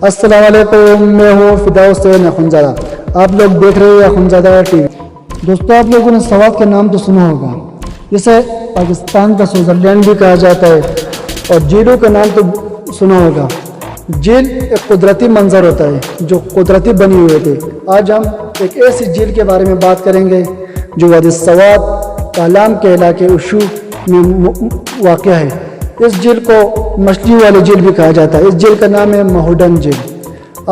السلام علیکم، میں ہوں فدا حسین اخنزادہ، آپ لوگ دیکھ رہے ہیں اخنزادہ ٹی وی۔ دوستوں، آپ لوگوں نے سوات کا نام تو سنا ہوگا، جسے پاکستان کا سوئٹزرلینڈ بھی کہا جاتا ہے، اور جھیلوں کا نام تو سنا ہوگا۔ جھیل ایک قدرتی منظر ہوتا ہے جو قدرتی بنی ہوئے تھے۔ آج ہم ایک ایسی جھیل کے بارے میں بات کریں گے جو وادی سوات کالام کے علاقے اشو میں واقع ہے۔ اس جھیل کو مچھلی والی جھیل بھی کہا جاتا ہے۔ اس جھیل کا نام ہے مہوڈن جھیل۔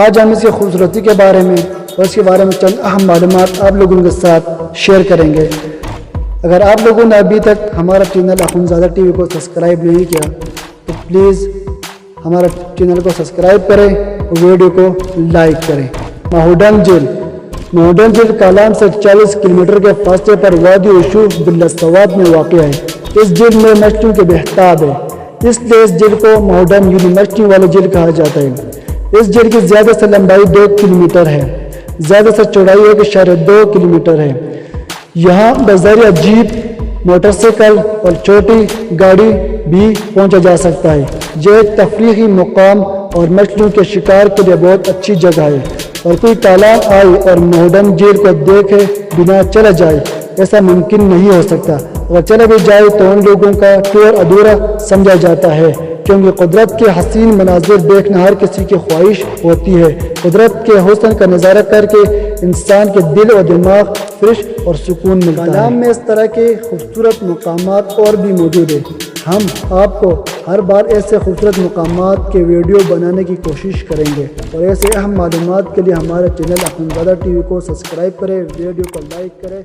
آج ہم اس کی خوبصورتی کے بارے میں اور اس کے بارے میں چند اہم معلومات آپ لوگوں کے ساتھ شیئر کریں گے۔ اگر آپ لوگوں نے ابھی تک ہمارا چینل اخنزادہ ٹی وی کو سبسکرائب نہیں کیا تو پلیز ہمارا چینل کو سبسکرائب کریں اور ویڈیو کو لائک کریں۔ مہوڈن جھیل کالام سے 40 کلومیٹر کے فاصلے پر وادی اشو ضلع سوات میں واقع ہے۔ اس جھیل میں مچھلیوں کے بہتاب ہے، اس لیے اس جھیل کو مہوڈن یعنی مچھلیوں والی جھیل کہا جاتا ہے۔ اس جھیل کی زیادہ سے لمبائی 2 کلومیٹر ہے، زیادہ سے چوڑائی 1.2 کلومیٹر ہے۔ یہاں بذریعہ جیپ، موٹر سائیکل اور چھوٹی گاڑی بھی پہنچا جا سکتا ہے۔ یہ ایک تفریحی مقام اور مچھلیوں کے شکار کے لیے بہت اچھی جگہ ہے، اور کوئی تالاب آئے اور مہوڈن جھیل کو دیکھے بنا چلا جائے ایسا ممکن نہیں ہو سکتا۔ اگر چلا بھی جائے تو ان لوگوں کا ٹور ادھورا سمجھا جاتا ہے، کیونکہ قدرت کے حسین مناظر دیکھنا ہر کسی کی خواہش ہوتی ہے۔ قدرت کے حسن کا نظارہ کر کے انسان کے دل اور دماغ فریش اور سکون ملتا ہے۔ کالام میں اس طرح کے خوبصورت مقامات اور بھی موجود ہیں۔ ہم آپ کو ہر بار ایسے خوبصورت مقامات کے ویڈیو بنانے کی کوشش کریں گے، اور ایسے اہم معلومات کے لیے ہمارے چینل اخنزادہ ٹی وی کو سبسکرائب کریں، ویڈیو کو لائک کریں۔